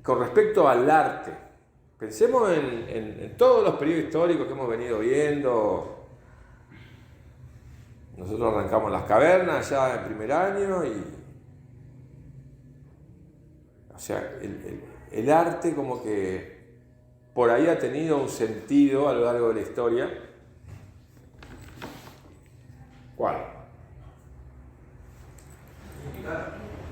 con respecto al arte. Pensemos en todos los periodos históricos que hemos venido viendo. Nosotros arrancamos las cavernas ya en primer año y... O sea, el arte como que por ahí ha tenido un sentido a lo largo de la historia. ¿Cuál?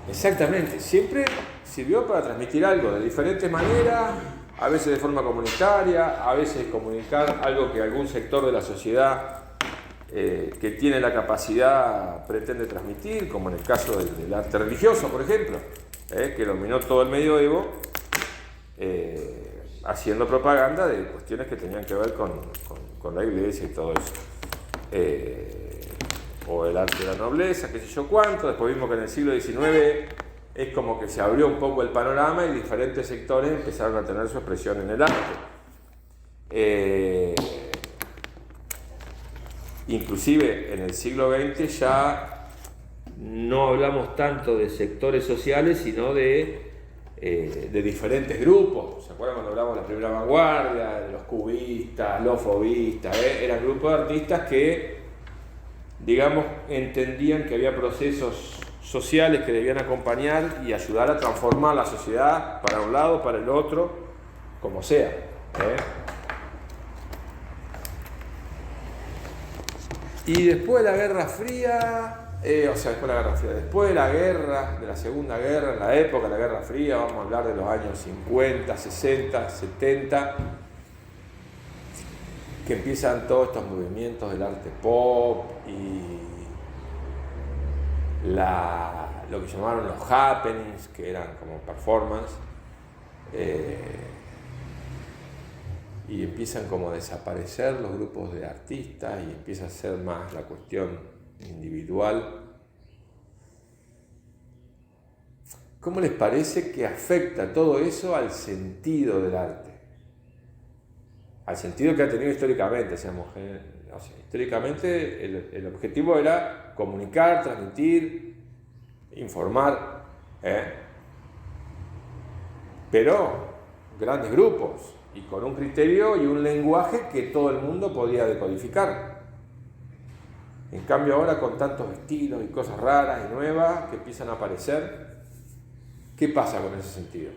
Exactamente, siempre sirvió para transmitir algo de diferentes maneras, a veces de forma comunitaria, a veces comunicar algo que algún sector de la sociedad que tiene la capacidad pretende transmitir, como en el caso del arte religioso, por ejemplo, que dominó todo el medioevo, haciendo propaganda de cuestiones que tenían que ver con la iglesia y todo eso. O el arte de la nobleza, qué sé yo cuánto. Después vimos que en el siglo XIX es como que se abrió un poco el panorama y diferentes sectores empezaron a tener su expresión en el arte. Inclusive en el siglo XX ya no hablamos tanto de sectores sociales, sino de diferentes grupos. ¿Se acuerdan cuando hablamos de la primera vanguardia, de los cubistas, los fauvistas? Eran grupos de artistas que, digamos, entendían que había procesos sociales que debían acompañar y ayudar a transformar la sociedad para un lado, para el otro, como sea. Y después de la Guerra Fría, después de la guerra, de la Segunda Guerra, en la época de la Guerra Fría, vamos a hablar de los años 50, 60, 70, que empiezan todos estos movimientos del arte pop y lo que llamaron los happenings, que eran como performance, y empiezan como a desaparecer los grupos de artistas y empieza a ser más la cuestión individual. ¿Cómo les parece que afecta todo eso al sentido del arte? Al sentido que ha tenido históricamente, históricamente el objetivo era comunicar, transmitir, informar, pero grandes grupos y con un criterio y un lenguaje que todo el mundo podía decodificar. En cambio ahora con tantos estilos y cosas raras y nuevas que empiezan a aparecer, ¿qué pasa con ese sentido?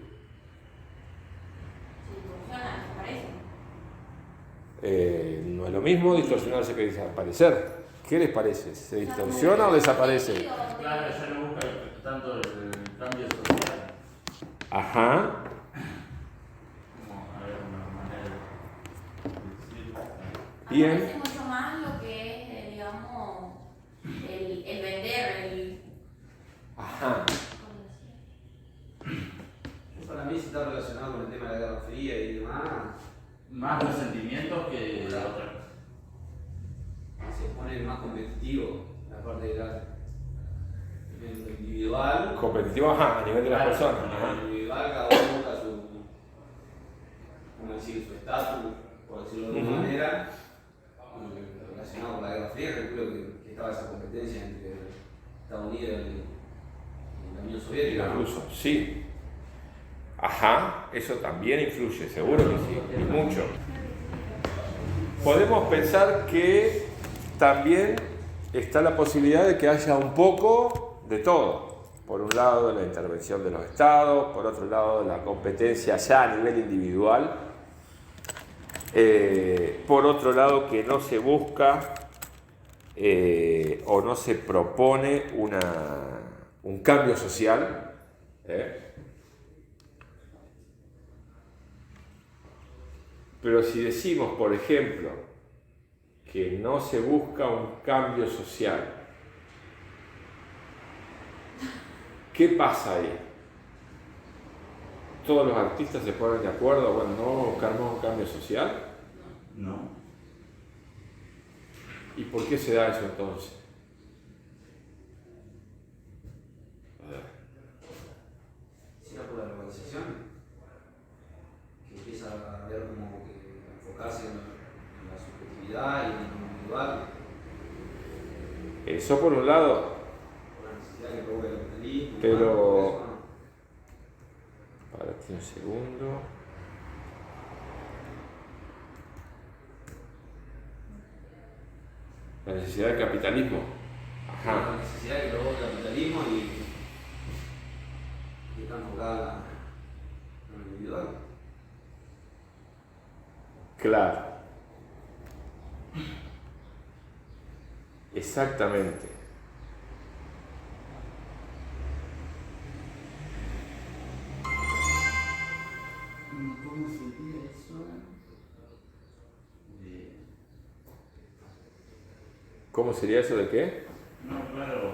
No es lo mismo distorsionarse que desaparecer. ¿Qué les parece? ¿Se distorsiona o desaparece? Claro, ya no busca tanto el cambio social. Ajá. A ver, una manera de Bien. Aparece mucho más lo que es, digamos, el vender, Ajá. Para mí, si está relacionado con el tema de la Guerra Fría y demás, más resentimientos que la otra. se pone más competitivo la parte del arte. En lo individual, Competitivo, ajá, a nivel de las personas. en Ajá. lo individual cada uno busca su estatus, por decirlo de alguna manera, relacionado con la Guerra Fría. Recuerdo que estaba esa competencia entre Estados Unidos y la Unión Soviética. Incluso, sí. Ajá, eso también influye, seguro que sí, y mucho. Podemos pensar que también está la posibilidad de que haya un poco de todo. Por un lado, la intervención de los estados, por otro lado, la competencia ya a nivel individual, por otro lado, que no se busca o no se propone un cambio social. Pero si decimos, por ejemplo, que no se busca un cambio social, ¿qué pasa ahí? ¿Todos los artistas se ponen de acuerdo? Bueno, ¿no buscamos un cambio social? No. ¿Y por qué se da eso entonces? ¿Será por la globalización? Que empieza a ver como que enfocarse en la subjetividad y en lo individual, Eso por un lado, por la necesidad que provoca el capitalismo. pero Espérate un segundo. La necesidad del capitalismo. Ajá. La necesidad que provoca el capitalismo y que está enfocada en lo individual. Claro. Exactamente. ¿Cómo sería eso? ¿Cómo sería eso de qué? No, claro.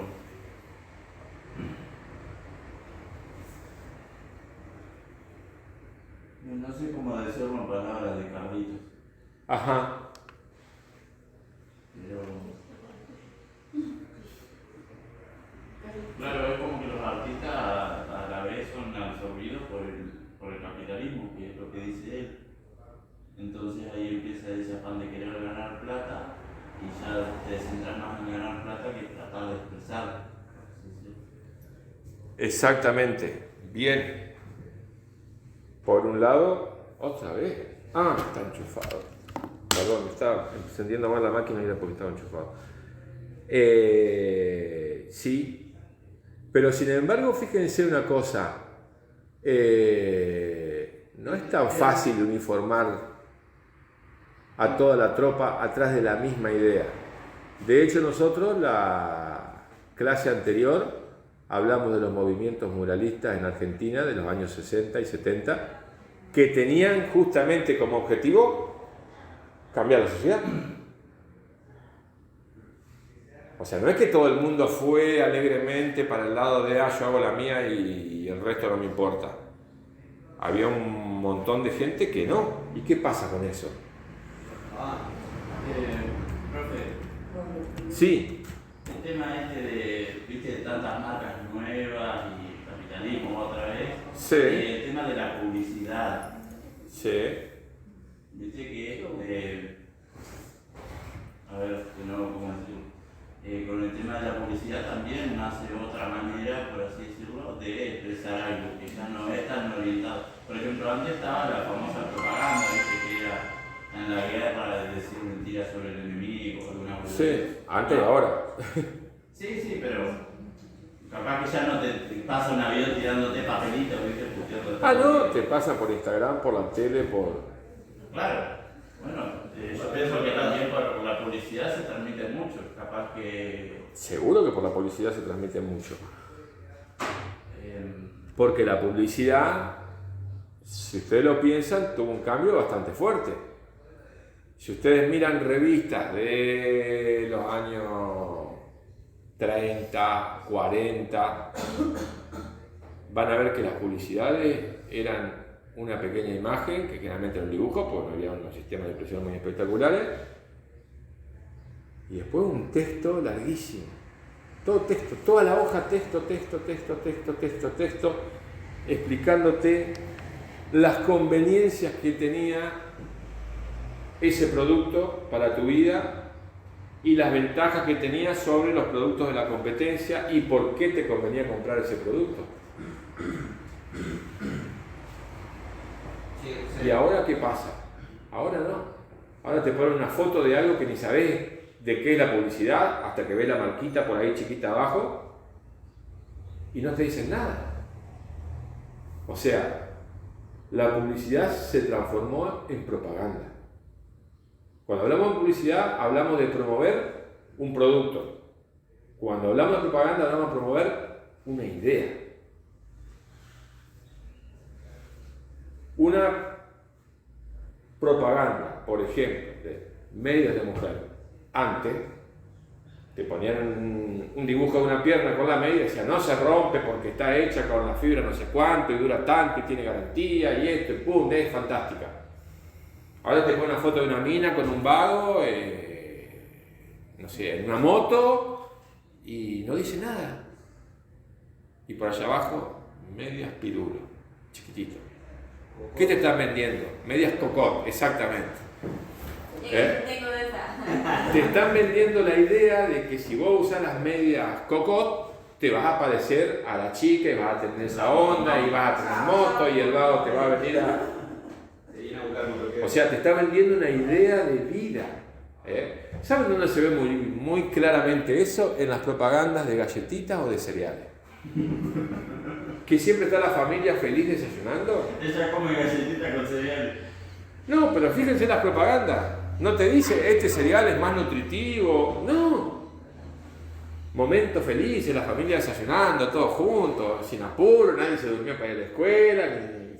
No sé cómo decirlo en palabras de Carlitos, Ajá. pero claro, es como que los artistas a la vez son absorbidos por el capitalismo, que es lo que dice él. Entonces ahí empieza ese afán de querer ganar plata y ya te centras más en ganar plata que tratar de expresar. Exactamente. Bien. Por un lado, otra vez. Ah, está enchufado. Perdón, me estaba encendiendo mal la máquina y era porque estaba enchufado. Sí. Pero sin embargo, fíjense una cosa. No es tan fácil uniformar a toda la tropa atrás de la misma idea. De hecho, nosotros, la clase anterior, hablamos de los movimientos muralistas en Argentina de los años 60 y 70, que tenían justamente como objetivo cambiar la sociedad. O sea, no es que todo el mundo fue alegremente para el lado de, yo hago la mía y el resto no me importa. Había un montón de gente que no. ¿Y qué pasa con eso? Profe, Sí, el tema viste, de tantas marcas nuevas y capitalismo otra vez, sí, el tema de la publicidad, sí, viste que, a ver, ¿cómo decirlo? Con el tema de la publicidad también nace otra manera, por así decirlo, de expresar algo que ya no es tan orientado. Por ejemplo, antes estaba la famosa propaganda, viste, que era en la guerra de decir mentiras sobre el enemigo, alguna cosa. sí, antes y ahora. Sí, pero capaz que ya no te pasa un avión tirándote papelitos, viste, puteando. No, te pasa por Instagram, por la tele, por... Claro. Bueno, yo pienso que también por la publicidad se transmite mucho, capaz que... Seguro que por la publicidad se transmite mucho. Porque la publicidad, si ustedes lo piensan, tuvo un cambio bastante fuerte. Si ustedes miran revistas de los años 30, 40, van a ver que las publicidades eran una pequeña imagen, que generalmente era un dibujo, porque no había unos sistemas de impresión muy espectaculares, y después un texto larguísimo. Todo texto, toda la hoja, texto, explicándote las conveniencias que tenía ese producto para tu vida y las ventajas que tenía sobre los productos de la competencia y por qué te convenía comprar ese producto. ¿Y ahora qué pasa? Ahora no. Ahora te ponen una foto de algo que ni sabés de qué es la publicidad hasta que ves la marquita por ahí chiquita abajo y no te dicen nada. O sea, la publicidad se transformó en propaganda. Cuando hablamos de publicidad, hablamos de promover un producto. Cuando hablamos de propaganda, hablamos de promover una idea. Una propaganda, por ejemplo, de medios de mujer. Antes, te ponían un dibujo de una pierna con la media y decían, no se rompe porque está hecha con la fibra no sé cuánto y dura tanto y tiene garantía y esto y pum, es fantástica. Ahora te ponen una foto de una mina con un vago, no sé, en una moto y no dice nada. Y por allá abajo, medias pirulo, chiquitito. ¿Qué te están vendiendo? Medias cocot, exactamente. Tengo de esa. Te están vendiendo la idea de que si vos usas las medias cocot, te vas a parecer a la chica y vas a tener esa onda y vas a tener moto y el vago te va a venir a... O sea, te está vendiendo una idea de vida. ¿Saben dónde se ve muy claramente eso? En las propagandas de galletitas o de cereales. Que siempre está la familia feliz desayunando. Ella come galletita con cereal. No, pero fíjense en las propagandas. No te dice, este cereal es más nutritivo. No. Momentos felices, la familia desayunando, todos juntos, sin apuro, nadie se durmió para ir a la escuela,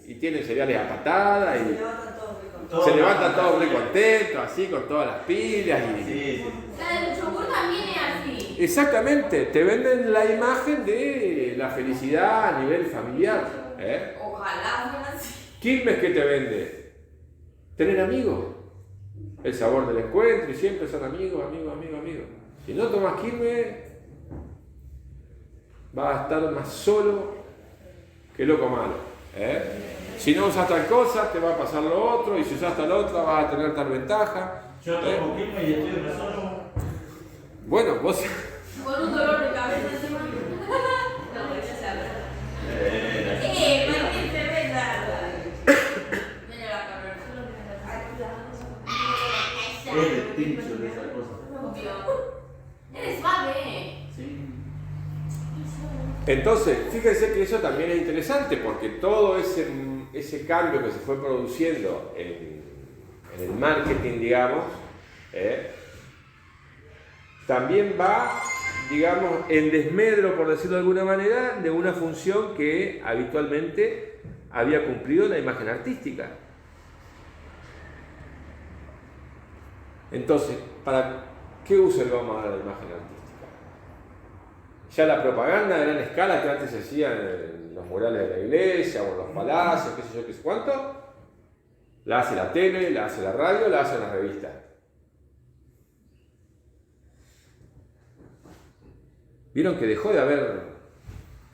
y tienen cereales a patada. Y se levantan todos muy contentos, así, con todas las pilas. Sí. La del yogur también es así. Exactamente, te venden la imagen de la felicidad a nivel familiar. Ojalá fuera así. Quilmes, ¿qué te vende? Tener amigos. El sabor del encuentro y siempre son amigos. Si no tomas Quilmes, vas a estar más solo que loco malo. Si no usas tal cosa, te va a pasar lo otro, y si usas tal otra, vas a tener tal ventaja. Yo tomo quilmes y estoy re solo. Bueno, vos... Con un dolor de cabeza encima. No, ya se habla. Cualquier cerveza. Mira la carrera. Es el tincho de esa cosa. Obvio. Eres suave. Sí. Entonces, fíjense que eso también es interesante, porque todo ese cambio que se fue produciendo en el marketing, digamos, también va, digamos, en desmedro, por decirlo de alguna manera, de una función que habitualmente había cumplido la imagen artística. Entonces, ¿para qué uso le vamos a dar a la imagen artística? Ya la propaganda de gran escala que antes se hacía en los murales de la iglesia o en los palacios, qué sé yo, qué sé cuánto, la hace la tele, la hace la radio, la hace la revista. ¿Vieron que dejó de haber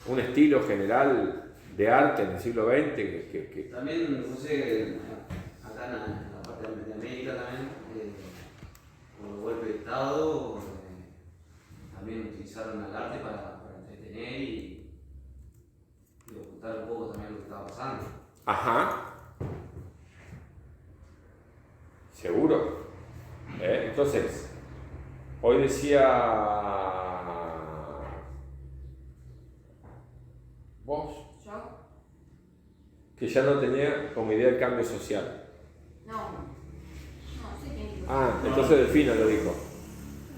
un estilo general de arte en el siglo XX? También, no sé, acá en la parte de América también, con el golpe de Estado, también utilizaron el arte para entretener y ocultar un poco también lo que estaba pasando. Ajá. Seguro. Entonces, hoy decía... ¿Vos? ¿Yo? Que ya no tenía como idea el cambio social. No, sí tiene que. Ah, entonces Delfino lo dijo.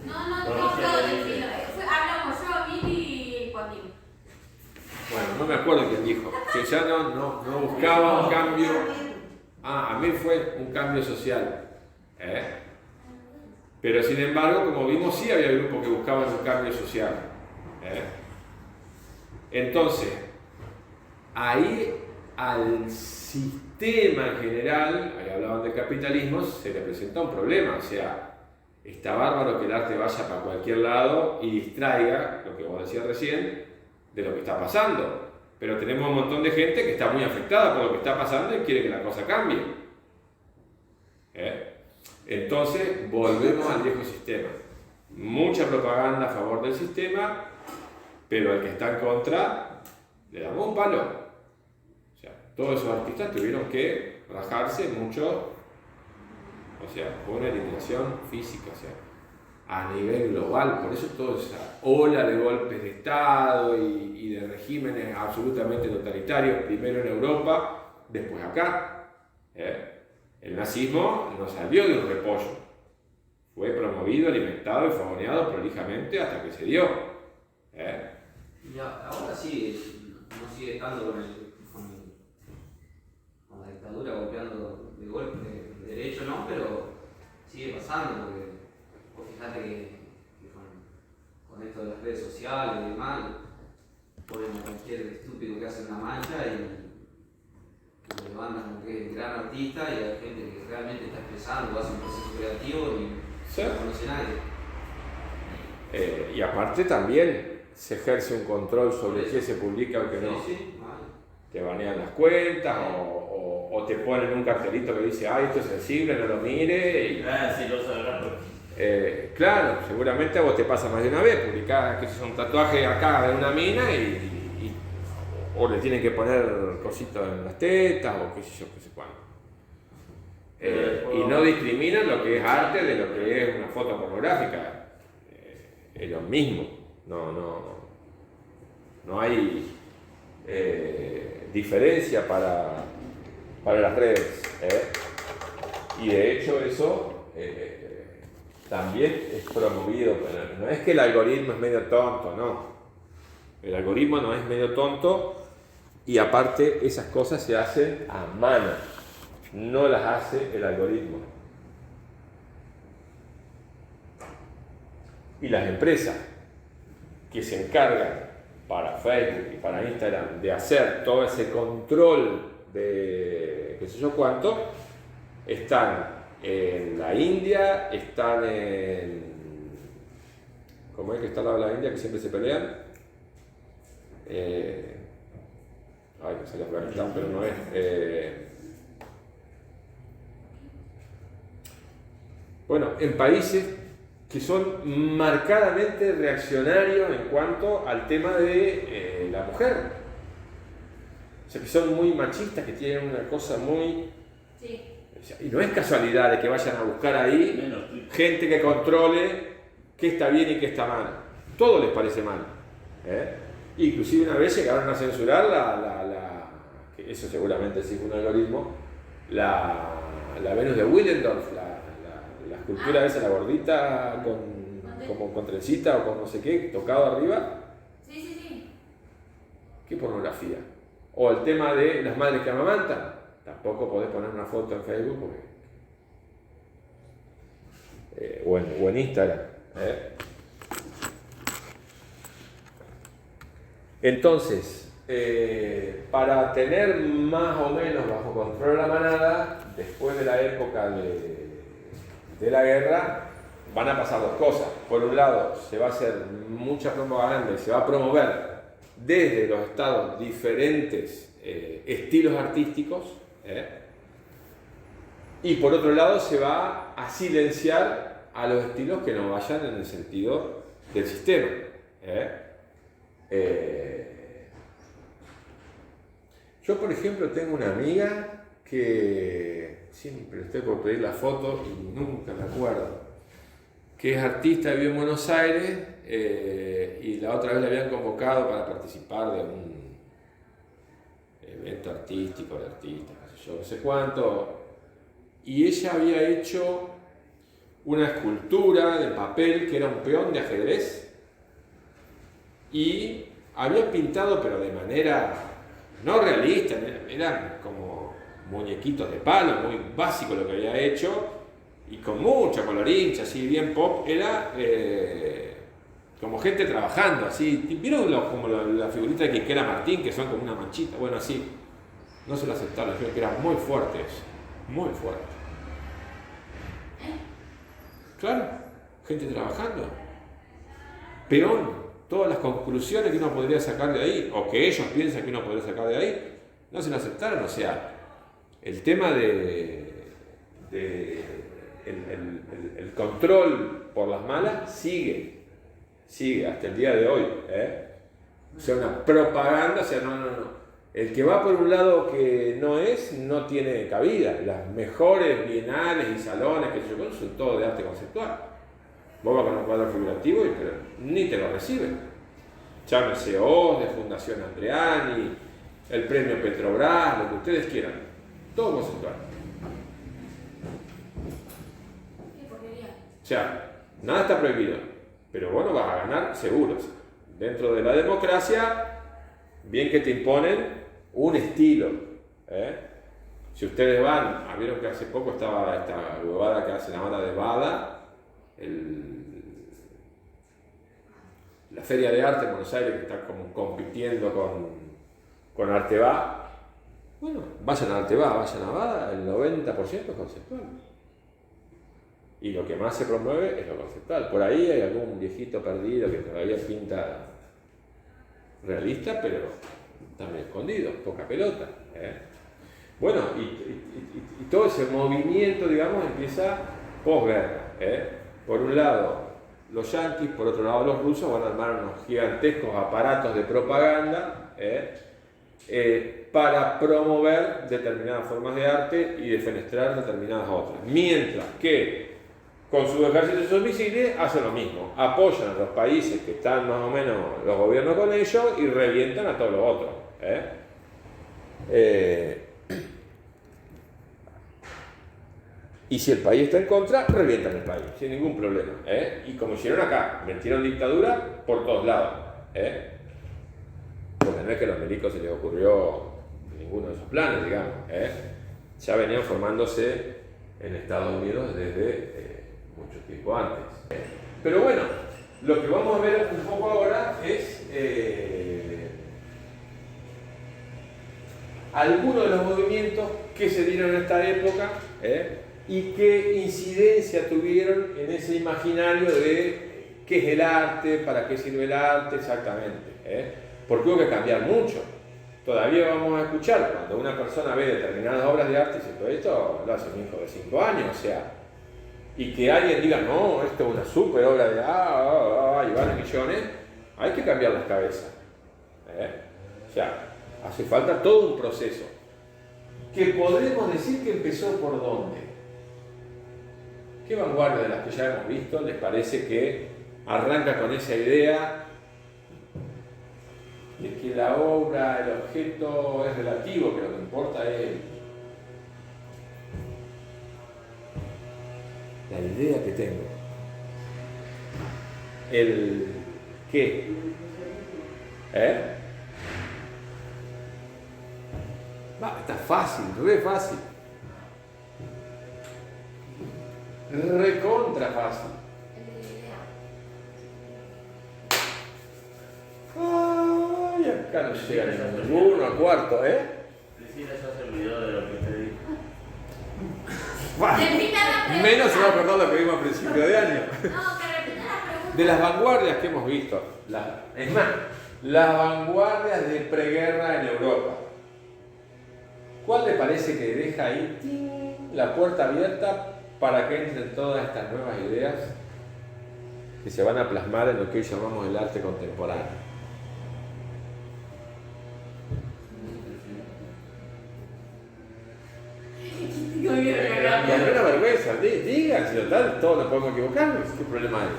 No, defino. Hablamos yo, Mili y Joaquín. Bueno, no me acuerdo quién dijo. Que ya no buscaba un cambio. Ah, a mí fue un cambio social. Pero sin embargo, como vimos, sí había grupos que buscaban un cambio social. Entonces, ahí al sistema en general, ahí hablaban del capitalismo, se le presenta un problema. O sea, está bárbaro que el arte vaya para cualquier lado y distraiga, lo que vos decías recién, de lo que está pasando. Pero tenemos un montón de gente que está muy afectada por lo que está pasando y quiere que la cosa cambie. Entonces, volvemos al viejo sistema. Mucha propaganda a favor del sistema, pero al que está en contra, le damos un palo. O sea, todos esos artistas tuvieron que rajarse mucho, o sea, con una eliminación física, o sea, a nivel global. Por eso toda esa ola de golpes de Estado y de regímenes absolutamente totalitarios, primero en Europa, después acá. El nazismo no salió de un repollo, fue promovido, alimentado y fogoneado prolijamente hasta que se dio. Y ahora sí, no sigue estando con la dictadura golpeando de golpe, de derecho no, pero sigue pasando, porque vos fijate que con esto de las redes sociales y demás, ponen a cualquier estúpido que hace una mancha y lo levantan como que es gran artista, y hay gente que realmente está expresando, hace un proceso creativo y ¿sí? no conoce a nadie. Y aparte también se ejerce un control sobre qué se publica o qué no. Sí, vale. Te banean las cuentas o te ponen un cartelito que dice, esto es sensible, no lo mire. Sí, lo sabrá porque. Claro, seguramente a vos te pasa más de una vez, publicar que es un tatuaje acá de una mina o le tienen que poner cositas en las tetas o qué sé yo, qué sé cuándo. Y no discriminan lo que es arte de lo que es una foto pornográfica. Es lo mismo. No hay diferencia para las redes. Y de hecho eso también es promovido. Pero no es que el algoritmo es medio tonto, no. El algoritmo no es medio tonto y aparte esas cosas se hacen a mano. No las hace el algoritmo. Y las empresas que se encargan para Facebook y para Instagram de hacer todo ese control de qué sé yo cuánto, están en la India, están en... ¿Cómo es que está al lado de la India que siempre se pelean? Ay, no sé Afganistán, pero no es... Bueno, en países que son marcadamente reaccionarios en cuanto al tema de la mujer. O sea, que son muy machistas, que tienen una cosa muy... Sí. Y no es casualidad de que vayan a buscar ahí gente que controle qué está bien y qué está mal. Todo les parece mal. Inclusive una vez llegaron a censurar que eso seguramente sí fue un algoritmo, la Venus de Willendorf, la escultura esa, la gordita como con trencita o con no sé qué, tocado arriba. Sí. ¿Qué pornografía? O el tema de las madres que amamantan. Tampoco podés poner una foto en Facebook porque, o en Instagram. Entonces, para tener más o menos bajo control la manada, después de la época de la guerra, van a pasar dos cosas. Por un lado, se va a hacer mucha propaganda y se va a promover desde los estados diferentes estilos artísticos. Y por otro lado, se va a silenciar a los estilos que no vayan en el sentido del sistema. Yo, por ejemplo, tengo una amiga que siempre estoy por pedir la foto y nunca me acuerdo, que es artista, vive en Buenos Aires y la otra vez la habían convocado para participar de un evento artístico de artistas, no sé cuánto, y ella había hecho una escultura de papel que era un peón de ajedrez y había pintado, pero de manera no realista, eran como muñequitos de palo, muy básico lo que había hecho y con mucha colorincha, así bien pop, era como gente trabajando, así, ¿vieron como la figurita de Quiquera Martín, que son como una manchita? Bueno, así, no se lo aceptaron, creo que era muy fuerte eso, muy fuerte. Claro, gente trabajando. Peón, todas las conclusiones que uno podría sacar de ahí, o que ellos piensan que uno podría sacar de ahí, no se lo aceptaron, o sea, el tema el control por las malas sigue hasta el día de hoy, O sea, una propaganda, o sea, no. El que va por un lado que no tiene cabida. Las mejores bienales y salones que yo conozco son todos de arte conceptual. Vos vas con un cuadro figurativo y pero ni te lo reciben. Llámese Oz, de Fundación Andreani, el premio Petrobras, lo que ustedes quieran. Todo conceptual. O sea, nada está prohibido, pero vos no vas a ganar seguros. Dentro de la democracia, bien que te imponen un estilo. Si ustedes vieron que hace poco estaba esta huevada que hace la banda de Bada, la Feria de Arte en Buenos Aires, que está como compitiendo con Arteba. Bueno, vayan a Arteba, vayan a Bada, el 90% es conceptual. Y lo que más se promueve es lo conceptual. Por ahí hay algún viejito perdido que todavía pinta realista, pero también escondido, poca pelota. Bueno, y todo ese movimiento, digamos, empieza posguerra. por un lado los yanquis, por otro lado los rusos van a armar unos gigantescos aparatos de propaganda para promover determinadas formas de arte y defenestrar determinadas otras. Mientras que con sus ejércitos y sus misiles hacen lo mismo, apoyan a los países que están más o menos los gobiernos con ellos y revientan a todos los otros. Y si el país está en contra, revientan el país, sin ningún problema. Y como hicieron acá, metieron dictadura por todos lados. Porque no es que a los milicos se les ocurrió ninguno de esos planes, digamos. Ya venían formándose en Estados Unidos desde mucho tiempo antes. Pero bueno, lo que vamos a ver un poco ahora es algunos de los movimientos que se dieron en esta época y qué incidencia tuvieron en ese imaginario de qué es el arte, para qué sirve el arte exactamente. Porque hubo que cambiar mucho. Todavía vamos a escuchar cuando una persona ve determinadas obras de arte y dice, pero esto lo hace un hijo de 5 años, o sea, y que alguien diga, no, esto es una super obra de y vale millones, hay que cambiar las cabezas. O sea, hace falta todo un proceso. Que podremos decir que empezó por dónde. ¿Qué vanguardia de las que ya hemos visto les parece que arranca con esa idea de que la obra, el objeto es relativo, que lo que importa es la idea que tengo? ¿El qué? Está fácil, re fácil. Recontra fácil. Ay, acá no llega ninguno a cuarto, Priscila ya se olvidó de lo que te dijo. Menos se va a acordar lo que vimos a principio de año. No, que repita la pregunta. De las vanguardias que hemos visto. Es más, las vanguardias de preguerra en Europa. ¿Cuál le parece que deja ahí la puerta abierta para que entren todas estas nuevas ideas que se van a plasmar en lo que hoy llamamos el arte contemporáneo? Y alguna vergüenza, digan, si total, todos nos podemos equivocar, ¿qué problema hay?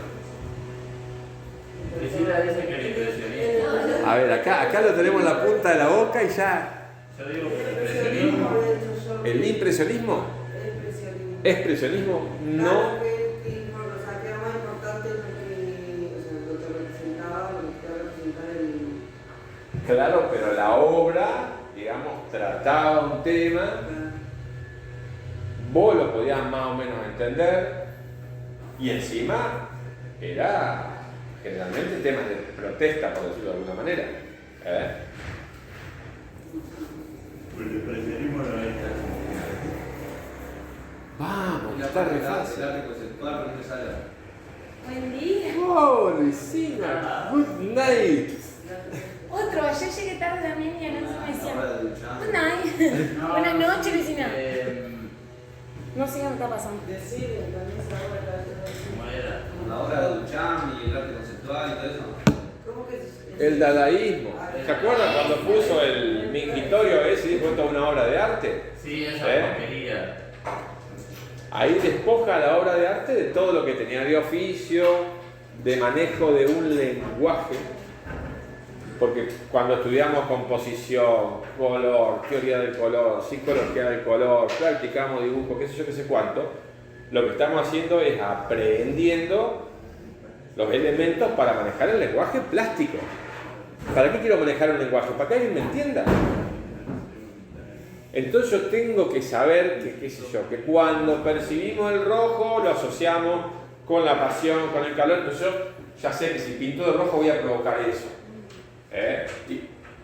Priscila dice que el impresionismo. A ver, acá lo tenemos en la punta de la boca y ya. Yo digo que el impresionismo. ¿El impresionismo? Expresionismo no. Claro que era más importante lo que representaba, lo que representaba el... Claro, pero la obra, digamos, trataba un tema, vos lo podías más o menos entender, y encima era generalmente temas de protesta, por decirlo de alguna manera. El impresionismo no es tan. Vamos, está re fácil. El arte conceptual, pero no me sale. Buen día. Oh, Luisina, good night. Otro, ayer llegué tarde también y no se me decía. Ahora de duchar. Good night. Buenas noches, vecina. Eh, No sé qué me está pasando. Decir, también esa obra ¿Cómo era? La obra de Duchamp y el arte conceptual y todo eso. ¿Cómo que es? El dadaísmo. ¿Se acuerdan cuando puso el mingitorio ese y dijo esto es una obra de arte? Sí, esa porquería. Ahí despoja la obra de arte de todo lo que tenía de oficio, de manejo de un lenguaje, porque cuando estudiamos composición, color, teoría del color, psicología del color, practicamos dibujo, qué sé yo, qué sé cuánto, lo que estamos haciendo es aprendiendo los elementos para manejar el lenguaje plástico. ¿Para qué quiero manejar un lenguaje? Para que alguien me entienda. Entonces yo tengo que saber que, qué sé yo, que cuando percibimos el rojo lo asociamos con la pasión, con el calor. Entonces yo ya sé que si pinto de rojo voy a provocar eso. Y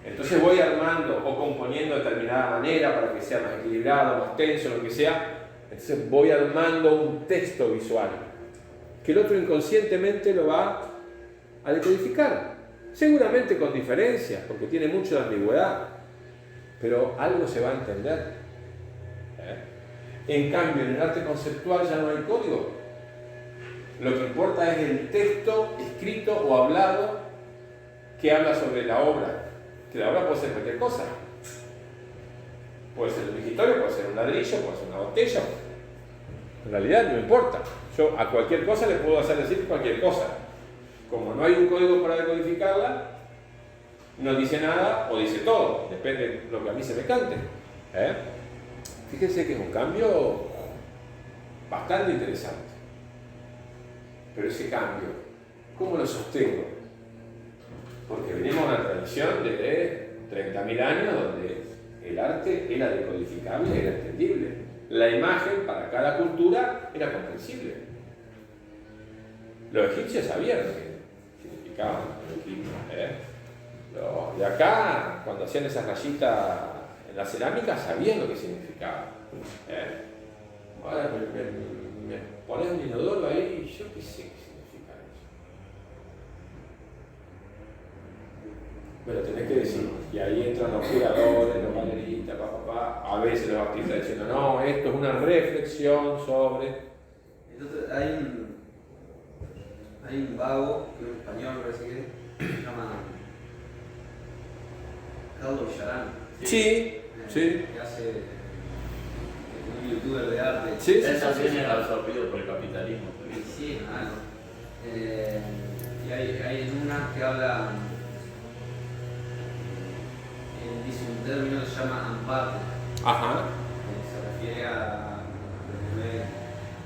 entonces voy armando o componiendo de determinada manera para que sea más equilibrado, más tenso, lo que sea. Entonces voy armando un texto visual que el otro inconscientemente lo va a decodificar. Seguramente con diferencias, porque tiene mucho de ambigüedad. Pero algo se va a entender. En cambio, en el arte conceptual ya no hay código. Lo que importa es el texto escrito o hablado que habla sobre la obra. Que la obra puede ser cualquier cosa. Puede ser un mingitorio, puede ser un ladrillo, puede ser una botella. En realidad no importa. Yo a cualquier cosa le puedo hacer decir cualquier cosa. Como no hay un código para decodificarla, no dice nada o dice todo. Depende de lo que a mí se me cante. Fíjense que es un cambio bastante interesante. Pero ese cambio, ¿cómo lo sostengo? Porque venimos de una tradición de 30.000 años donde el arte era decodificable, era entendible. La imagen para cada cultura era comprensible. Los egipcios sabían lo que significaban los equipos. Los de acá, cuando hacían esas rayitas en la cerámica, sabían lo que significaba. Ahora me pones un inodoro ahí y yo qué sé qué significa eso. Me lo tenés que decir. Y ahí entran los curadores, los galeristas, a veces los artistas diciendo, no, esto es una reflexión sobre... Entonces, hay un vago, que es un español, parece que se llama Carlos Villarán. Sí, sí. Que hace... un youtuber de arte. Sí, sí, Eso sí, viene sí. absorbido por el capitalismo. Sí, algo. Y hay en una que habla, dice un término que se llama amparte, Ajá. que se refiere a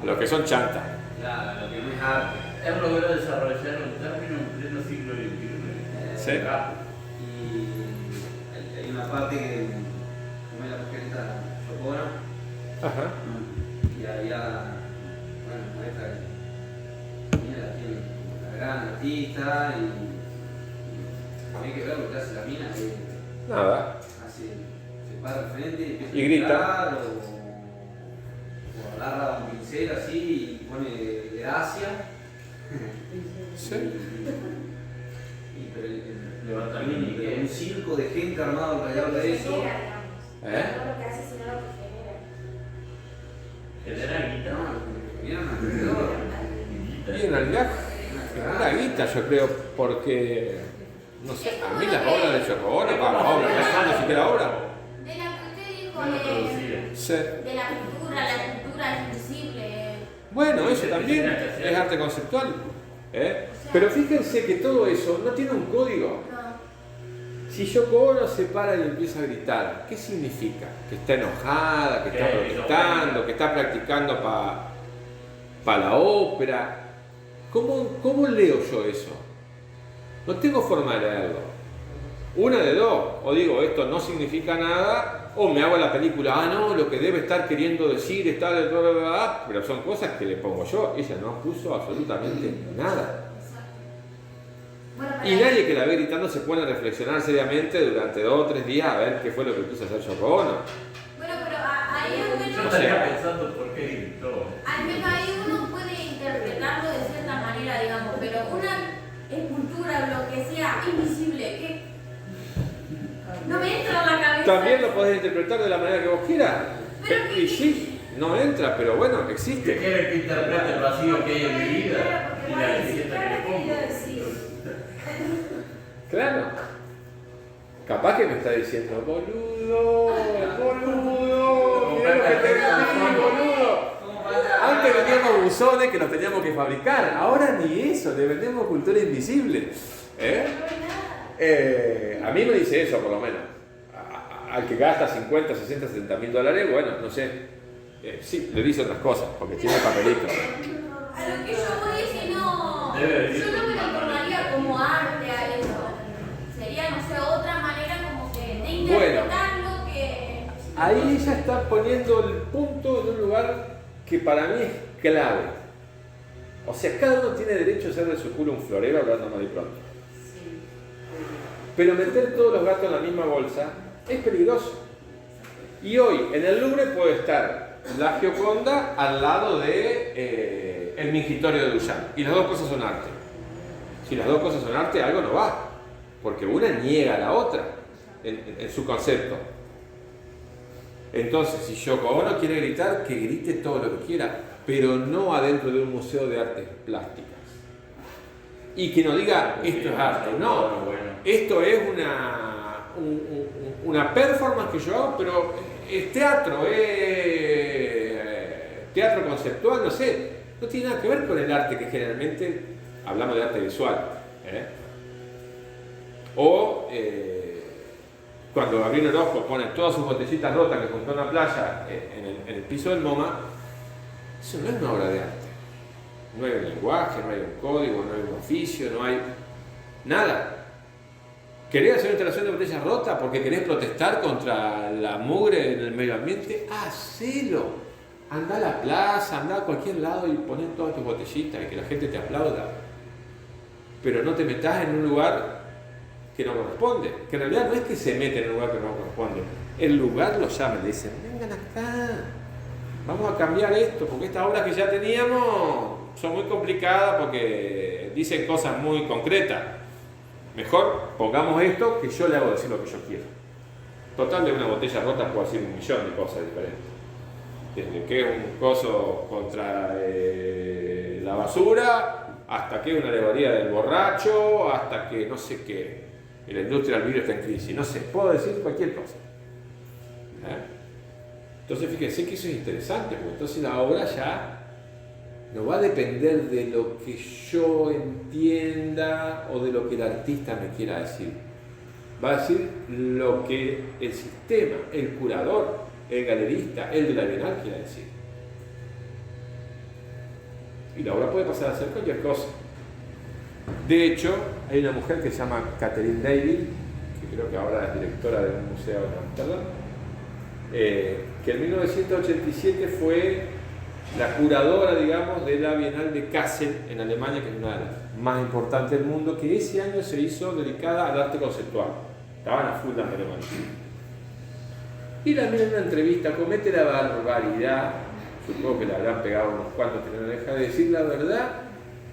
lo que Lo que son chantas. claro, a lo que no es arte. Él logró desarrollar un término en pleno siglo XXI. Sí. Y hay una parte que, como es la mujer esta Yoko Ono, Ajá. y había, bueno, maestra que mira, tiene una gran artista y hay que ver lo que hace la mina, que Nada. se para al frente y empieza Y a grita. gritar, o agarra un pincel así y pone gracia. Sí. Pero Levanta el un minique. circo de gente armado alrededor de eso. Genera, digamos. ¿Eh? No lo que hace, sino lo que genera. Genera guita. No, lo que miran alrededor. Y en realidad, una guita yo creo, porque, no sé, a mí las obras de Yoko Ono, obras, no son ni siquiera obras. De la que usted dijo, Bueno, producir. Sí. de la cultura es invisible. Bueno, eso también es arte conceptual. Pero fíjense que todo eso no tiene un código. No. Si Yoko Ono se para y empieza a gritar, ¿qué significa? Que está enojada, que está protestando, que está practicando para la ópera. ¿Cómo leo yo eso? No tengo forma de leerlo. Una de dos, o digo esto no significa nada, o me hago la película, no, lo que debe estar queriendo decir está de bla, bla, bla, pero son cosas que le pongo yo. Ella no puso absolutamente nada. Bueno, Y nadie que la ve gritando se pone a reflexionar seriamente durante 2 o 3 días a ver qué fue lo que quiso hacer Yoko Ono. Bueno, pero ahí al Yo menos, estaría pensando por qué gritó. al menos ahí uno puede interpretarlo de cierta manera, digamos, pero una escultura, lo que sea, invisible, que no me entra en la cabeza. También lo podés interpretar de la manera que vos quieras. Pero Y sí, no entra, pero bueno, ¿Qué existe. quiere que interprete el vacío que hay en mi vida? Claro, porque Y igual la decir, etiqueta que le claro, ¿qué pongo. quería decir? Claro. Capaz que me está diciendo, boludo, mirá lo que te metí, boludo. Antes vendíamos buzones que los teníamos que fabricar, ahora ni eso, le vendemos cultura invisible. A mí me dice eso, por lo menos. Al que gasta 50, 60, 70 mil dólares, bueno, no sé. Sí, le dice otras cosas, porque tiene papelitos. A lo que yo voy es que no. Debe venir Yo no me lo con una tomaría como arte a eso. Sería, no sé, otra manera como que de interpretarlo que. Ahí ella está poniendo el punto en un lugar que para mí es clave. O sea, cada uno tiene derecho a hacer de su culo un florero, hablando mal y pronto. Pero meter todos los gatos en la misma bolsa es peligroso. Y hoy en el Louvre puede estar la Gioconda al lado de el Mingitorio de Duchamp. Y las dos cosas son arte. Si las dos cosas son arte, algo no va. Porque una niega a la otra en su concepto. Entonces, si Yoko Ono quiere gritar, que grite todo lo que quiera. pero no adentro de un museo de artes plásticas. Y que no diga, esto es arte, no. Esto es una performance que yo hago, pero es teatro, es teatro conceptual, no sé. No tiene nada que ver con el arte, que generalmente hablamos de arte visual. O cuando Gabriel Orozco pone todas sus botellitas rotas que juntó en la playa en el piso del MoMA, eso no es una obra de arte. No hay un lenguaje, no hay un código, no hay un oficio, no hay nada. ¿Querés hacer una instalación de botellas rotas porque querés protestar contra la mugre en el medio ambiente? ¡Hacelo! Anda a la plaza, anda a cualquier lado y poné todas tus botellitas y que la gente te aplauda. Pero no te metas en un lugar que no corresponde. Que en realidad no es que se meten en un lugar que no corresponde. El lugar lo llama y le dicen, vengan acá, vamos a cambiar esto, porque estas obras que ya teníamos son muy complicadas porque dicen cosas muy concretas. Mejor pongamos esto que yo le hago decir lo que yo quiero. Total, de una botella rota puedo decir 1.000.000 de cosas diferentes. Desde que es un coso contra la basura, hasta que es una alegoría del borracho, hasta que no sé qué. La industria del vidrio está en crisis. No sé, puedo decir cualquier cosa. Entonces fíjense que eso es interesante, porque entonces la obra ya no va a depender de lo que yo entienda o de lo que el artista me quiera decir. Va a decir lo que el sistema, el curador, el galerista, el de la Bienal quiera decir. Y la obra puede pasar a ser cualquier cosa. De hecho, hay una mujer que se llama Catherine David, que creo que ahora es directora de un museo en Amsterdam, que en 1987 fue la curadora, digamos, de la Bienal de Kassel en Alemania, que es una de las más importantes del mundo, que ese año se hizo dedicada al arte conceptual. Estaban a full las alemanes. Y también en una entrevista comete la barbaridad, supongo que le habrán pegado unos cuantos que no deja de decir la verdad,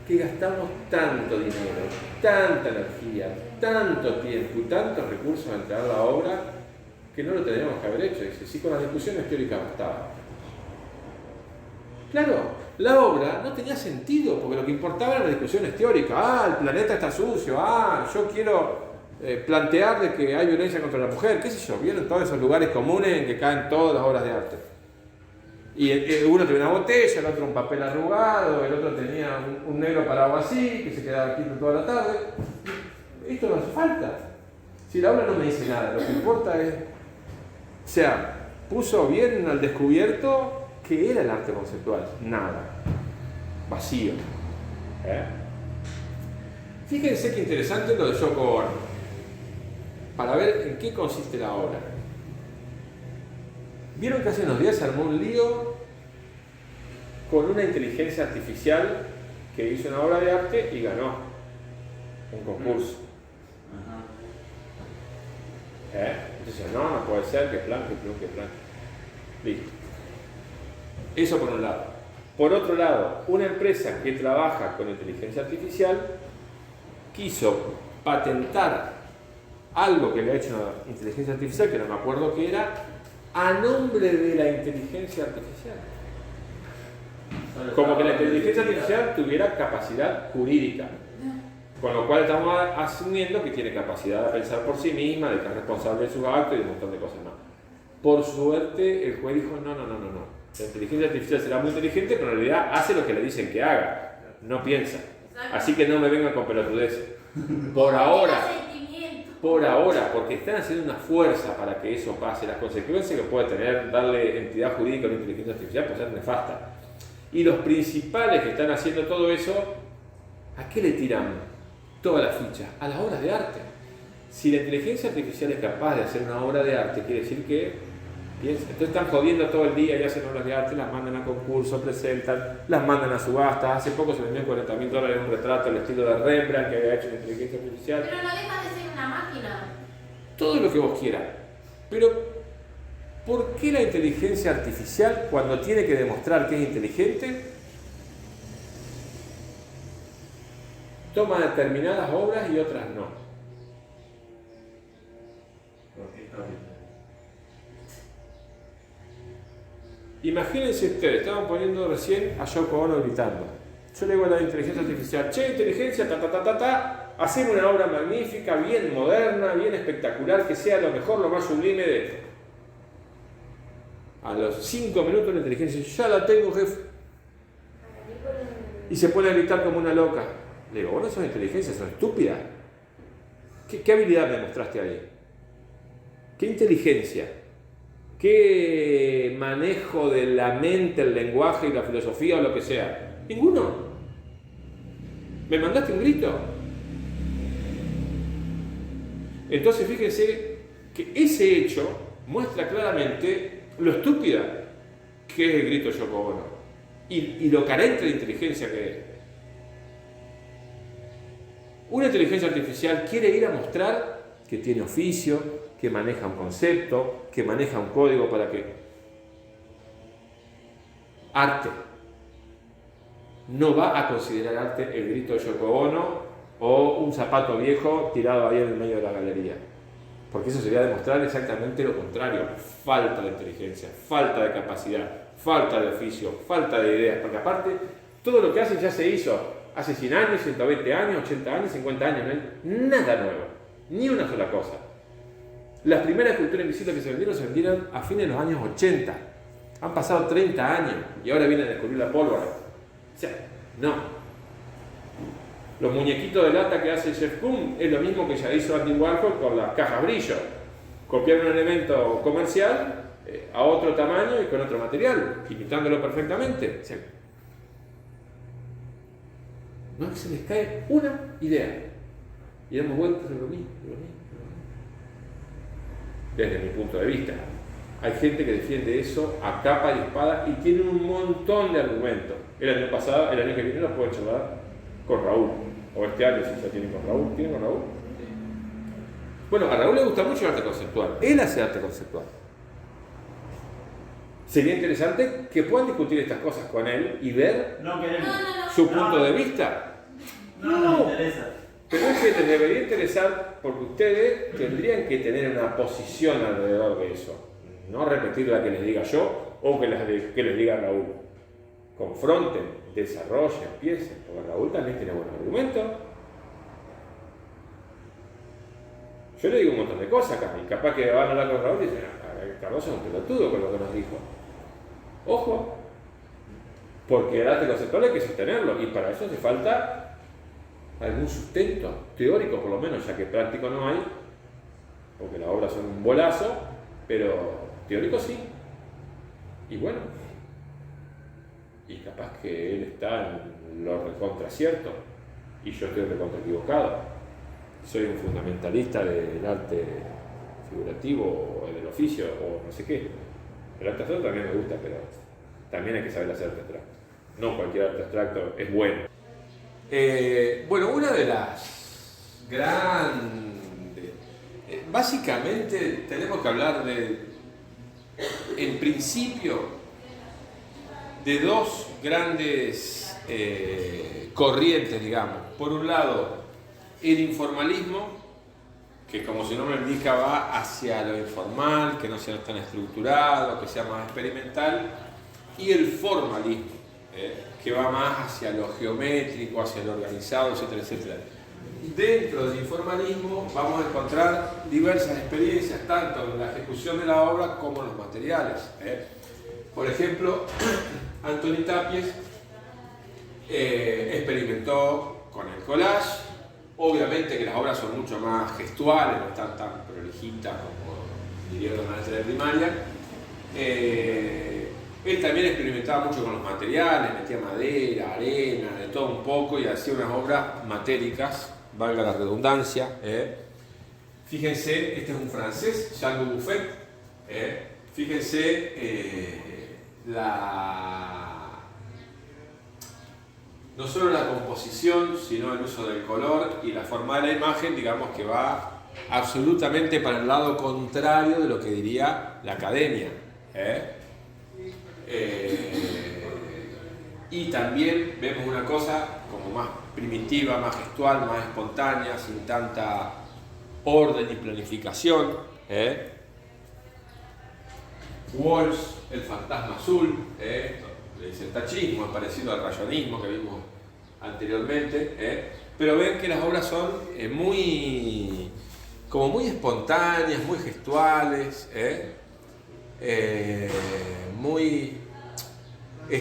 que gastamos tanto dinero, tanta energía, tanto tiempo y tantos recursos en entregar la obra que no lo tendríamos que haber hecho. Dice, sí, con las discusiones teóricas bastaba. Claro, la obra no tenía sentido, porque lo que importaba eran las discusiones teóricas. El planeta está sucio, yo quiero plantear de que hay violencia contra la mujer, qué sé yo, vieron todos esos lugares comunes en que caen todas las obras de arte. Y uno tenía una botella, el otro un papel arrugado, el otro tenía un negro parado así, que se quedaba quieto toda la tarde. Esto no hace falta. Si la obra no me dice nada, lo que importa es, o sea, puso bien al descubierto qué era el arte conceptual. Nada. Vacío. Fíjense qué interesante lo de Yoko Ono. Para ver en qué consiste la obra. Vieron que hace unos días se armó un lío con una inteligencia artificial que hizo una obra de arte y ganó un concurso. Entonces, no puede ser, que plan. Listo. Eso por un lado. Por otro lado, una empresa que trabaja con inteligencia artificial quiso patentar algo que le ha hecho una inteligencia artificial, que no me acuerdo qué era, a nombre de la inteligencia artificial. Como que la inteligencia artificial tuviera capacidad jurídica. Con lo cual estamos asumiendo que tiene capacidad de pensar por sí misma, de que es responsable de sus actos y de un montón de cosas más. Por suerte, el juez dijo, no. La inteligencia artificial será muy inteligente, pero en realidad hace lo que le dicen que haga, no piensa. Así que no me vengan con pelotudeces. Por ahora, porque están haciendo una fuerza para que eso pase. Las consecuencias que puede tener darle entidad jurídica a una inteligencia artificial puede ser nefasta. Y los principales que están haciendo todo eso, ¿a qué le tiran todas las fichas? A las obras de arte. Si la inteligencia artificial es capaz de hacer una obra de arte, quiere decir que piensa. Entonces están jodiendo todo el día y hacen obras de arte, las mandan a concurso, presentan, las mandan a subastas. Hace poco se vendió $40.000 un retrato al estilo de Rembrandt que había hecho la inteligencia artificial. Pero no deja de ser una máquina. Todo lo que vos quieras. Pero, ¿por qué la inteligencia artificial, cuando tiene que demostrar que es inteligente, toma determinadas obras y otras no? Imagínense ustedes, estaban poniendo recién a Yoko Ono gritando. Yo le digo a la inteligencia artificial, che, inteligencia, haceme una obra magnífica, bien moderna, bien espectacular, que sea lo mejor, lo más sublime de esto. A los 5 minutos la inteligencia dice, ya la tengo, jefe. Y se pone a gritar como una loca. Le digo, vos no sos inteligencia, sos estúpida. ¿Qué habilidad me mostraste ahí? ¿Qué inteligencia? ¿Qué manejo de la mente, el lenguaje y la filosofía o lo que sea? Ninguno. ¿Me mandaste un grito? Entonces fíjense que ese hecho muestra claramente lo estúpida que es el grito de Yoko Ono y lo carente de inteligencia que es. Una inteligencia artificial quiere ir a mostrar que tiene oficio, que maneja un concepto, que maneja un código para que... Arte. No va a considerar arte el grito de Yoko Ono o un zapato viejo tirado ahí en el medio de la galería. Porque eso sería demostrar exactamente lo contrario. Falta de inteligencia, falta de capacidad, falta de oficio, falta de ideas. Porque aparte, todo lo que hacen ya se hizo hace 100 años, 120 años, 80 años, 50 años. No hay nada nuevo, ni una sola cosa. Las primeras esculturas invisibles que se vendieron a fines de los años 80. Han pasado 30 años y ahora vienen a descubrir la pólvora. O sea, no. Los muñequitos de lata que hace Jeff Koons es lo mismo que ya hizo Andy Warhol con las cajas brillo. Copiar un elemento comercial a otro tamaño y con otro material, imitándolo perfectamente. O sea, no es que se les cae una idea. Y damos vueltas en lo mismo. Desde mi punto de vista. Hay gente que defiende eso a capa y espada y tiene un montón de argumentos. El año pasado, el año que viene, lo pueden charlar con Raúl. O este año, si ya tienen con Raúl. ¿Tienen con Raúl? Bueno, a Raúl le gusta mucho el arte conceptual. Él hace arte conceptual. Sería interesante que puedan discutir estas cosas con él y ver su punto de vista. No me interesa. Pero es que les debería interesar porque ustedes tendrían que tener una posición alrededor de eso. No repetir la que les diga yo o que les diga Raúl. Confronten, desarrollen, piensen. Porque Raúl también tiene buenos argumentos. Yo le digo un montón de cosas acá y capaz que van a hablar con Raúl y dicen, Carlos es un pelotudo con lo que nos dijo. Ojo, porque el arte conceptual hay que sostenerlo y para eso hace falta algún sustento teórico por lo menos, ya que práctico no hay, porque las obras son un bolazo, pero teórico sí. Y bueno, y capaz que él está en lo recontra cierto y yo estoy recontra equivocado. Soy un fundamentalista del arte figurativo o del oficio o no sé qué. El arte abstracto también me gusta, pero también hay que saber hacer arte abstracto. No cualquier arte abstracto es bueno. Bueno, una de las grandes... básicamente tenemos que hablar en principio, de dos grandes corrientes, digamos. Por un lado, el informalismo, que como su nombre indica va hacia lo informal, que no sea tan estructurado, que sea más experimental, y el formalismo, que va más hacia lo geométrico, hacia lo organizado, etcétera, etcétera. Dentro del informalismo vamos a encontrar diversas experiencias, tanto en la ejecución de la obra como en los materiales. Por ejemplo, Antoni Tàpies experimentó con el collage. Obviamente que las obras son mucho más gestuales, no están tan prolijitas como dirían los maestros de primaria. Él también experimentaba mucho con los materiales, metía madera, arena, de todo un poco y hacía unas obras matéricas, valga la redundancia. Fíjense, este es un francés, Jean Dubuffet. Fíjense no solo la composición, sino el uso del color y la forma de la imagen, digamos que va absolutamente para el lado contrario de lo que diría la academia. Y también vemos una cosa como más primitiva, más gestual, más espontánea, sin tanta orden y planificación. Walsh, el fantasma azul, le dicen tachismo, es parecido al rayonismo que vimos anteriormente, pero ven que las obras son como muy espontáneas, muy gestuales,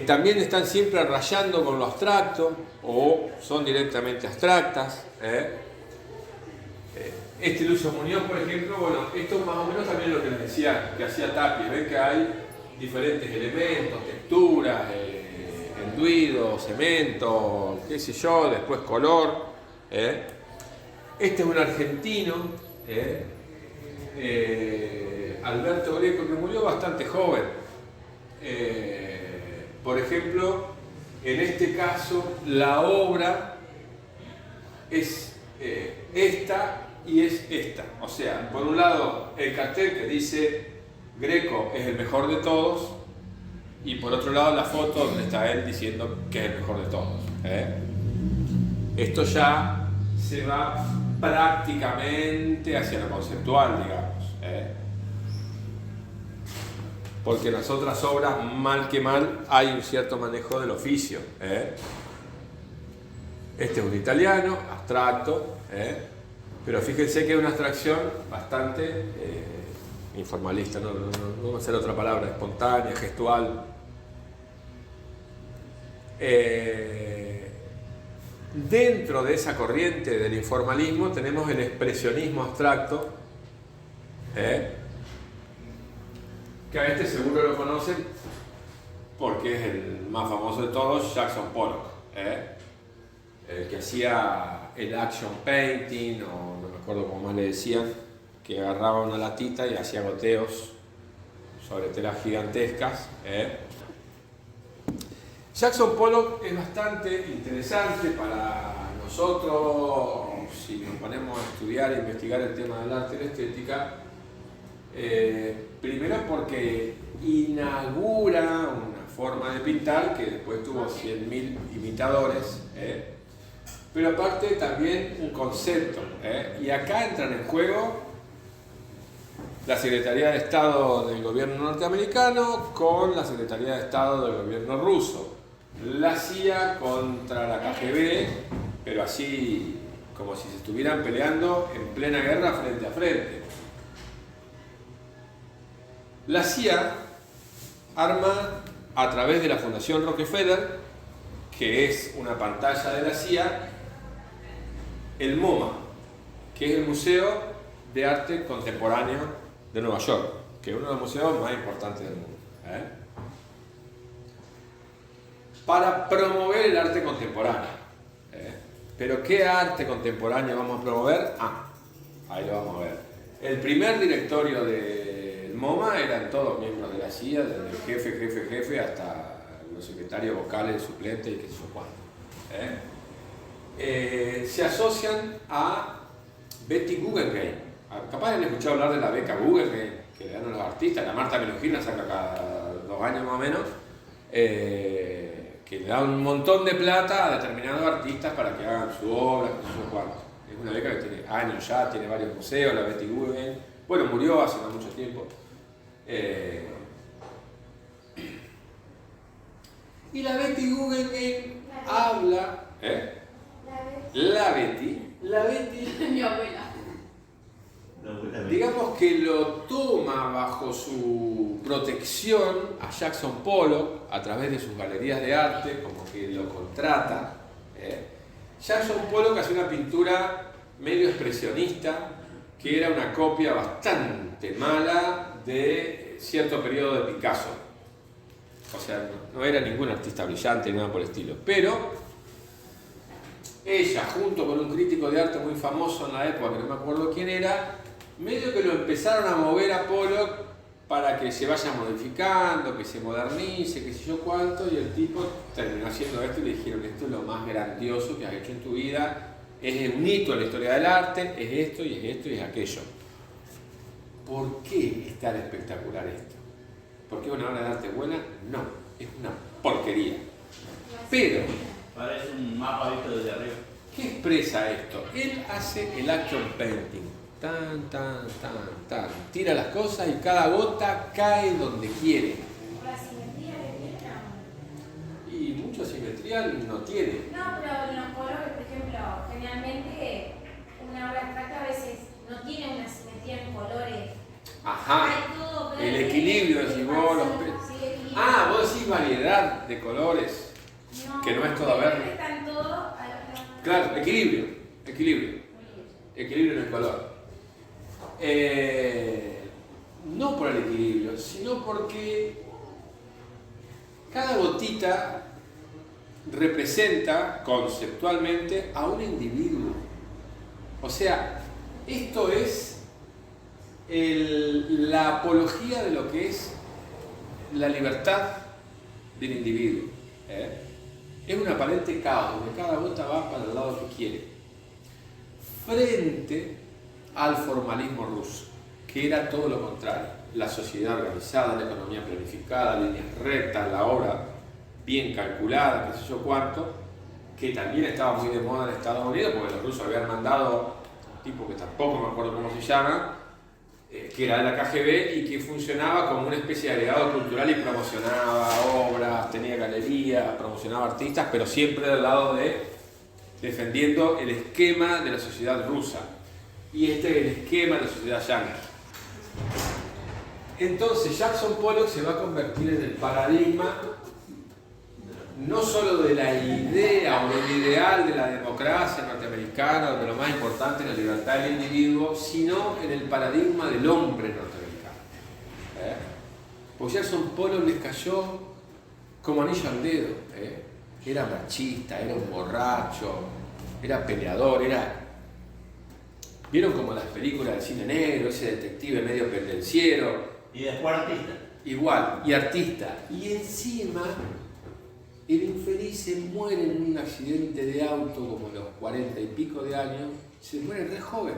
también están siempre rayando con lo abstracto o son directamente abstractas. Lucio Muñoz, por ejemplo, bueno, esto más o menos también es lo que les decía que hacía Tapia. Ven que hay diferentes elementos, texturas, enduido, cemento, qué sé yo, después color. Este es un argentino, Alberto Greco, que murió bastante joven. Por ejemplo, en este caso, la obra es esta y es esta. O sea, por un lado, el cartel que dice Greco es el mejor de todos, y por otro lado, la foto donde está él diciendo que es el mejor de todos. Esto ya se va prácticamente hacia lo conceptual, digamos. Porque en las otras obras, mal que mal, hay un cierto manejo del oficio. Este es un italiano, abstracto, pero fíjense que es una abstracción bastante informalista, no va a ser otra palabra, espontánea, gestual. Dentro de esa corriente del informalismo tenemos el expresionismo abstracto, que a este seguro lo conocen porque es el más famoso de todos, Jackson Pollock, el que hacía el action painting, o no me acuerdo cómo más le decían, que agarraba una latita y hacía goteos sobre telas gigantescas. Jackson Pollock es bastante interesante para nosotros si nos ponemos a estudiar e investigar el tema del arte y la estética. Primero porque inaugura una forma de pintar que después tuvo 100.000 imitadores, pero aparte también un concepto, y acá entran en juego la Secretaría de Estado del gobierno norteamericano con la Secretaría de Estado del gobierno ruso, la CIA contra la KGB, pero así como si se estuvieran peleando en plena guerra frente a frente. La CIA arma a través de la Fundación Rockefeller, que es una pantalla de la CIA, el MoMA, que es el Museo de Arte Contemporáneo de Nueva York, que es uno de los museos más importantes del mundo. Para promover el arte contemporáneo. ¿Pero qué arte contemporáneo vamos a promover? Ahí lo vamos a ver. El primer directorio del MoMA eran todos miembros de la CIA, desde el jefe hasta los secretarios vocales, suplentes y qué sé yo cuánto. Se asocian a Betty Guggenheim. Capaz han escuchado hablar de la beca Guggenheim que le dan a los artistas. La Marta Menuhin la saca cada 2 años más o menos, que le da un montón de plata a determinados artistas para que hagan su obra, qué sé yo cuánto. Es una beca que tiene años ya, tiene varios museos, la Betty Guggenheim. Bueno, murió hace no mucho tiempo. Y la Betty Guggenheim habla. La Betty. Mi abuela. Digamos que lo toma bajo su protección a Jackson Pollock a través de sus galerías de arte, como que lo contrata. Jackson Pollock hace una pintura medio expresionista, que era una copia bastante mala de cierto periodo de Picasso. O sea, no era ningún artista brillante ni nada por el estilo. Pero ella, junto con un crítico de arte muy famoso en la época, que no me acuerdo quién era, medio que lo empezaron a mover a Pollock para que se vaya modificando, que se modernice, qué sé yo cuánto, y el tipo terminó haciendo esto y le dijeron: esto es lo más grandioso que has hecho en tu vida, es un hito en la historia del arte, es esto y es esto y es aquello. ¿Por qué es tan espectacular esto? ¿Por qué es una obra de arte buena? No, es una porquería. Pero parece un mapa visto desde arriba. ¿qué expresa esto? Él hace el action painting, Tira las cosas y cada gota cae donde quiere. ¿Por la simetría que tiene? Y mucha simetría no tiene. No, pero en los colores, por ejemplo, generalmente una obra abstracta a veces no tiene una simetría en colores. Ajá. Hay todo verde, El equilibrio, si vos los... sí, equilibrio. Ah, vos decís variedad de colores. Que no es todo verde. Están todos. Claro, equilibrio. Equilibrio en el color. No por el equilibrio, sino porque cada gotita representa conceptualmente a un individuo. O sea, esto es la apología de lo que es la libertad del individuo. Es un aparente caos, donde cada gota va para el lado que quiere. Frente al formalismo ruso, que era todo lo contrario. La sociedad organizada, la economía planificada, líneas rectas, la obra bien calculada, qué sé yo cuánto, que también estaba muy de moda en Estados Unidos, porque los rusos habían mandado un tipo que tampoco me acuerdo cómo se llama, que era de la KGB y que funcionaba como una especie de agregado cultural y promocionaba obras, tenía galerías, promocionaba artistas, pero siempre del lado de defendiendo el esquema de la sociedad rusa. Y este es el esquema de la sociedad yankee. Entonces Jackson Pollock se va a convertir en el paradigma no solo de la idea o del ideal de la democracia norteamericana, donde lo más importante es la libertad del individuo, sino en el paradigma del hombre norteamericano. Pues Jackson Pollock les cayó como anillo al dedo. Era machista, era un borracho, era peleador, era... ¿Vieron como las películas del cine negro, ese detective medio pendenciero? Y después artista. Igual, y artista. Y encima, el infeliz se muere en un accidente de auto como a los 40 y pico de años, se muere re joven.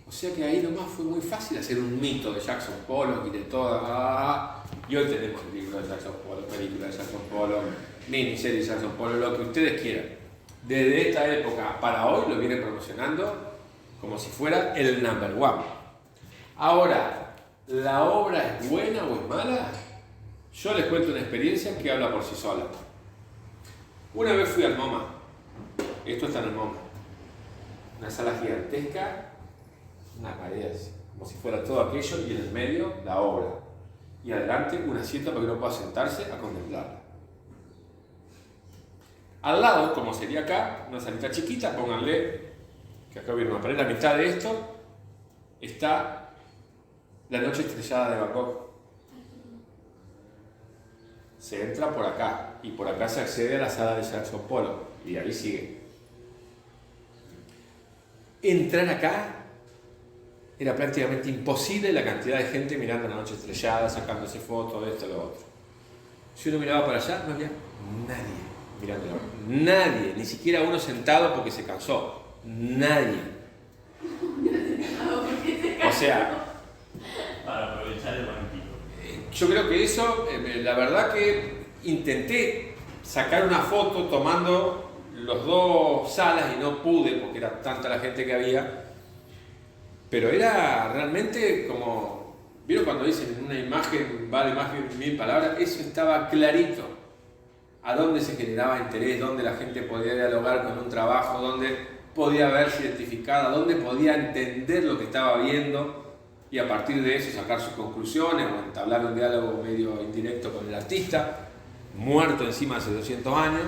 O sea que ahí nomás fue muy fácil hacer un mito de Jackson Pollock y de toda... Y hoy tenemos el libro de Jackson Pollock, película de Jackson Pollock, miniserie de Jackson Pollock, lo que ustedes quieran. Desde esta época para hoy lo viene promocionando como si fuera el number one. Ahora, ¿la obra es buena o es mala? Yo les cuento una experiencia que habla por sí sola. Una vez fui al MoMA. Esto está en el MoMA. Una sala gigantesca, una pared así, como si fuera todo aquello y en el medio la obra. Y adelante un asiento para que uno pueda sentarse a contemplarla. Al lado, como sería acá, una salita chiquita, pónganle, que acá viene una pared, la mitad de esto está La noche estrellada de Van Gogh. Se entra por acá y por acá se accede a la sala de Jackson Pollock y ahí sigue. Entrar acá era prácticamente imposible la cantidad de gente mirando La noche estrellada, sacándose fotos, esto, lo otro. Si uno miraba para allá, no había nadie mirándolo. Nadie, ni siquiera uno sentado porque se cansó. Nadie. O sea, Para aprovechar el banquito. yo creo que eso, la verdad que intenté sacar una foto tomando los dos salas y no pude porque era tanta la gente que había. Pero era realmente como, ¿vieron cuando dicen una imagen vale más que 1000 palabras? Eso estaba clarito. A dónde se generaba interés, dónde la gente podía dialogar con un trabajo, dónde podía verse identificada, dónde podía entender lo que estaba viendo y a partir de eso sacar sus conclusiones o entablar un diálogo medio indirecto con el artista, muerto encima hace 200 años.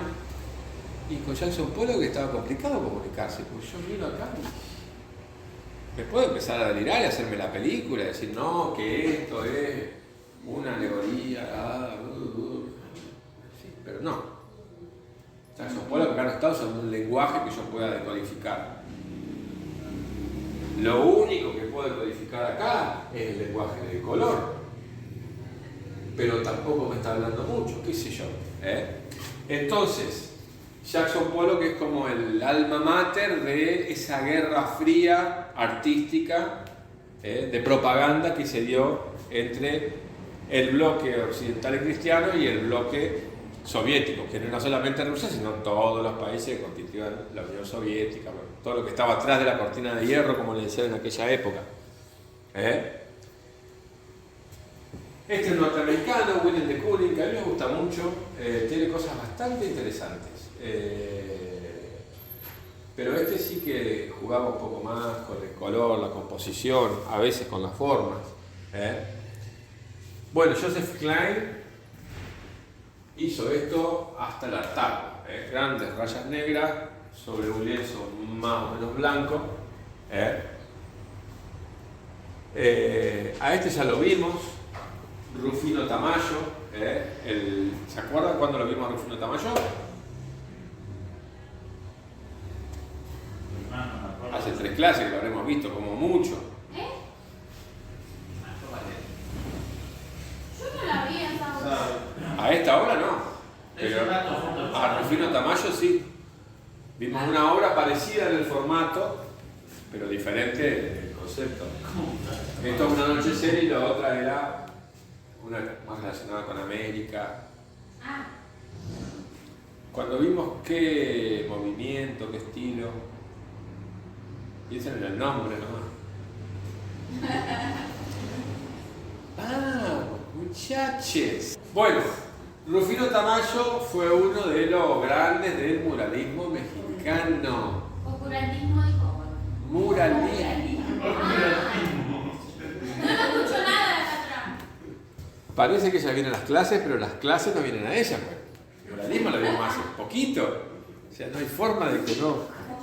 Y con Jackson Pollock estaba complicado comunicarse, porque yo miro acá y me puedo empezar a delirar y hacerme la película y decir, no, que esto es una alegoría, sí, pero no. Jackson Pollock acá no está usando un lenguaje que yo pueda decodificar. Lo único que puedo decodificar acá es el lenguaje del color, pero tampoco me está hablando mucho, qué sé yo. Entonces, Jackson Pollock es como el alma mater de esa guerra fría artística de propaganda que se dio entre el bloque occidental y cristiano y el bloque soviéticos, que no era solamente Rusia, sino todos los países que constituían la Unión Soviética, bueno, todo lo que estaba atrás de la cortina de hierro, como le decían en aquella época. Este es norteamericano, Willem de Kooning, que a mí me gusta mucho, tiene cosas bastante interesantes. Pero este sí que jugaba un poco más con el color, la composición, a veces con las formas. Bueno, Joseph Klein hizo esto hasta el hartazgo, grandes rayas negras sobre un lienzo más o menos blanco. A este ya lo vimos, Rufino Tamayo. ¿Se acuerdan cuándo lo vimos a Rufino Tamayo? Hace 3 clases que lo habremos visto, como mucho. Yo no la vi a esa hora. A esta hora no. Pero a Rufino Tamayo sí. Vimos una obra parecida en el formato, pero diferente en el concepto. Esto es un anochecer y la otra era una más relacionada con América. Cuando vimos qué movimiento, qué estilo, piensen en el nombre nomás. Muchachos. Bueno, Rufino Tamayo fue uno de los grandes del muralismo mexicano. Oscurantismo dijo. Muralismo. No escucho nada de acá atrás. Parece que ella viene a las clases, pero las clases no vienen a ella, pues. El muralismo lo vimos hace poquito. O sea, no hay forma de que no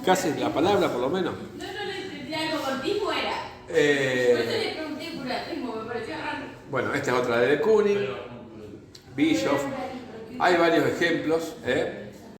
casi la palabra, por lo menos. No le entendí algo contigo era. Por eso le pregunté curatismo, me pareció raro. Bueno, esta es otra de Kooning, Bischoff. Hay varios ejemplos.